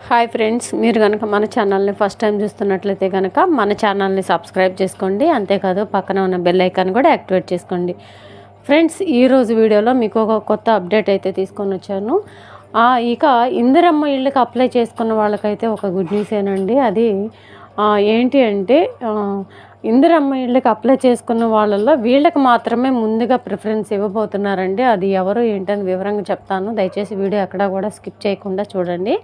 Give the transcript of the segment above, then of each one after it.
Hi friends, మీరు కనుక మన ఛానల్ని ఫస్ట్ టైం చూస్తున్నట్లయితే కనుక మన ఛానల్ని సబ్స్క్రైబ్ చేసుకోండి. అంతేకాదు పక్కన ఉన్న బెల్ ఐకాన్ కూడా యాక్టివేట్ చేసుకోండి. ఫ్రెండ్స్, ఈరోజు వీడియోలో మీకు ఒక కొత్త అప్డేట్ అయితే తీసుకొని వచ్చాను. ఇక ఇందిరమ్మ ఇళ్ళకి అప్లై చేసుకున్న వాళ్ళకైతే ఒక గుడ్ న్యూసేనండి. అది ఏంటి అంటే ఇందిరమ్మ ఇళ్ళకి అప్లై చేసుకున్న వాళ్ళల్లో వీళ్ళకి మాత్రమే ముందుగా ప్రిఫరెన్స్ ఇవ్వబోతున్నారండి. అది ఎవరు ఏంటని వివరంగా చెప్తాను. దయచేసి వీడియో ఎక్కడా కూడా స్కిప్ చేయకుండా చూడండి.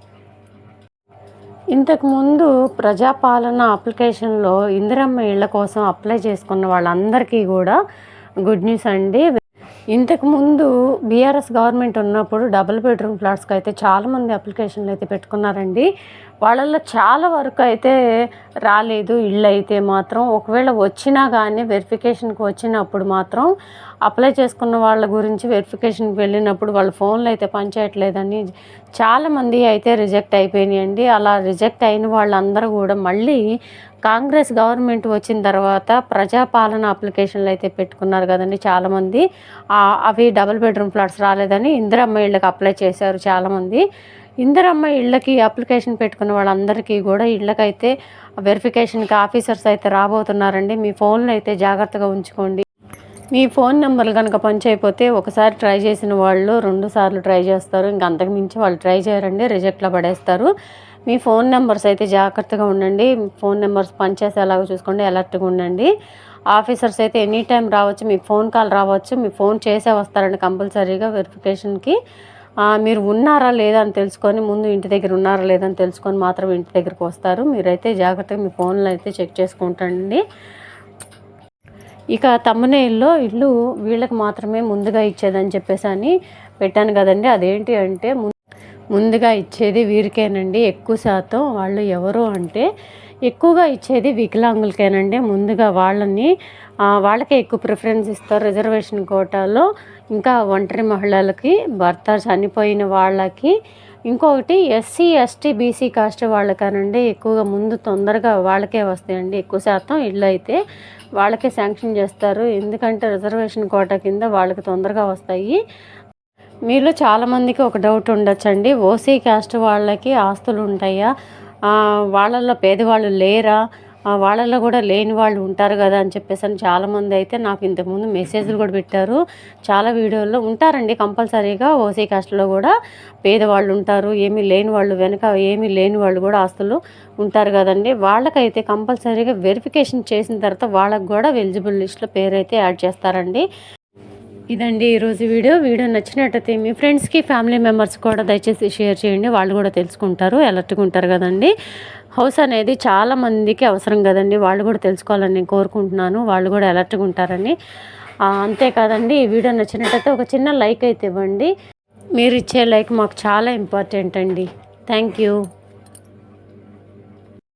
ఇంతకుముందు ప్రజాపాలన అప్లికేషన్లో ఇందిరమ్మ ఇళ్ళ కోసం అప్లై చేసుకున్న వాళ్ళందరికీ కూడా గుడ్ న్యూస్ అండి. ఇంతకుముందు బీఆర్ఎస్ గవర్నమెంట్ ఉన్నప్పుడు డబుల్ బెడ్రూమ్ ఫ్లాట్స్కి అయితే చాలామంది అప్లికేషన్లు అయితే పెట్టుకున్నారండి. వాళ్ళల్లో చాలా వరకు అయితే రాలేదు ఇళ్ళు అయితే మాత్రం. ఒకవేళ వచ్చినా కానీ వెరిఫికేషన్కి వచ్చినప్పుడు మాత్రం అప్లై చేసుకున్న వాళ్ళ గురించి వెరిఫికేషన్కి వెళ్ళినప్పుడు వాళ్ళ ఫోన్లు అయితే పనిచేయట్లేదని చాలామంది అయితే రిజెక్ట్ అయిపోయినాయండి. అలా రిజెక్ట్ అయిన వాళ్ళందరూ కూడా మళ్ళీ కాంగ్రెస్ గవర్నమెంట్ వచ్చిన తర్వాత ప్రజాపాలన అప్లికేషన్లు అయితే పెట్టుకున్నారు కదండి చాలామంది. అవి డబుల్ బెడ్రూమ్ ఫ్లాట్స్ రాలేదని ఇందిరమ్మ ఇళ్ళకి అప్లై చేశారు చాలామంది. ఇందిరమ్మ ఇళ్ళకి అప్లికేషన్ పెట్టుకున్న వాళ్ళందరికీ కూడా ఇళ్ళకైతే వెరిఫికేషన్కి ఆఫీసర్స్ అయితే రాబోతున్నారండి. మీ ఫోన్లు అయితే జాగ్రత్తగా ఉంచుకోండి. మీ ఫోన్ నెంబర్లు కనుక పనిచేయకపోతే ఒకసారి ట్రై చేసిన వాళ్ళు 2 సార్లు ట్రై చేస్తారు. ఇంక అంతకు మించి వాళ్ళు ట్రై చేయరండి, రిజెక్ట్లో పడేస్తారు. మీ ఫోన్ నెంబర్స్ అయితే జాగ్రత్తగా ఉండండి. ఫోన్ నెంబర్స్ పనిచేసేలాగా చూసుకోండి, అలర్ట్గా ఉండండి. ఆఫీసర్స్ అయితే ఎనీ టైం రావచ్చు, మీకు ఫోన్ కాల్ రావచ్చు. మీ ఫోన్ చేసే వస్తారండి కంపల్సరీగా వెరిఫికేషన్కి. మీరు ఉన్నారా లేదా అని తెలుసుకొని, ముందు ఇంటి దగ్గర ఉన్నారా లేదా అని తెలుసుకొని మాత్రం ఇంటి దగ్గరికి వస్తారు. మీరైతే జాగ్రత్తగా మీ ఫోన్లో అయితే చెక్ చేసుకుంటండి. ఇక తమ్మునేల్లో ఇల్లు వీళ్ళకి మాత్రమే ముందుగా ఇచ్చేదని చెప్పేసి అని పెట్టాను కదండి. అదేంటి అంటే ముందుగా ఇచ్చేది వీరికేనండి. ఎక్కువ శాతం వాళ్ళు ఎవరు అంటే ఎక్కువగా ఇచ్చేది వికలాంగులకేనండి. ముందుగా వాళ్ళకే ఎక్కువ ప్రిఫరెన్స్ ఇస్తారు రిజర్వేషన్ కోటాలో. ఇంకా ఒంటరి మహిళలకి, భర్త చనిపోయిన వాళ్ళకి, ఇంకొకటి ఎస్సీ ఎస్టీ బీసీ కాస్ట్ వాళ్ళకనండి ఎక్కువగా ముందు తొందరగా వాళ్ళకే వస్తాయండి. ఎక్కువ శాతం ఇళ్ళు అయితే వాళ్ళకే శాంక్షన్ చేస్తారు. ఎందుకంటే రిజర్వేషన్ కోటా కింద వాళ్ళకి తొందరగా వస్తాయి. మీలో చాలామందికి ఒక డౌట్ ఉండొచ్చండి, ఓసీ క్యాస్ట్ వాళ్ళకి ఆస్తులు ఉంటాయా, వాళ్ళల్లో పేదవాళ్ళు లేరా, వాళ్ళల్లో కూడా లేని వాళ్ళు ఉంటారు కదా అని చెప్పేసి అని చాలామంది అయితే నాకు ఇంతకుముందు మెసేజ్లు కూడా పెట్టారు. చాలా వీడియోల్లో ఉంటారండి కంపల్సరీగా. ఓసీ కాస్ట్లో కూడా పేదవాళ్ళు ఉంటారు, ఏమీ లేని వాళ్ళు, వెనక ఏమీ లేని వాళ్ళు కూడా ఆస్తులు ఉంటారు కదండి. వాళ్ళకైతే కంపల్సరీగా వెరిఫికేషన్ చేసిన తర్వాత వాళ్ళకు కూడా ఎలిజిబుల్ లిస్ట్లో పేరు అయితే యాడ్ చేస్తారండి. ఇదండి ఈరోజు వీడియో నచ్చినట్టయితే మీ ఫ్రెండ్స్కి, ఫ్యామిలీ మెంబర్స్ కూడా దయచేసి షేర్ చేయండి. వాళ్ళు కూడా తెలుసుకుంటారు, అలర్ట్గా ఉంటారు కదండి. హౌస్ అనేది చాలా మందికి అవసరం కదండి, వాళ్ళు కూడా తెలుసుకోవాలని నేను కోరుకుంటున్నాను. వాళ్ళు కూడా అలర్ట్గా ఉంటారని. అంతేకాదండి, ఈ వీడియో నచ్చినట్టయితే ఒక చిన్న లైక్ అయితే ఇవ్వండి. మీరు ఇచ్చే లైక్ మాకు చాలా ఇంపార్టెంట్ అండి. Thank you.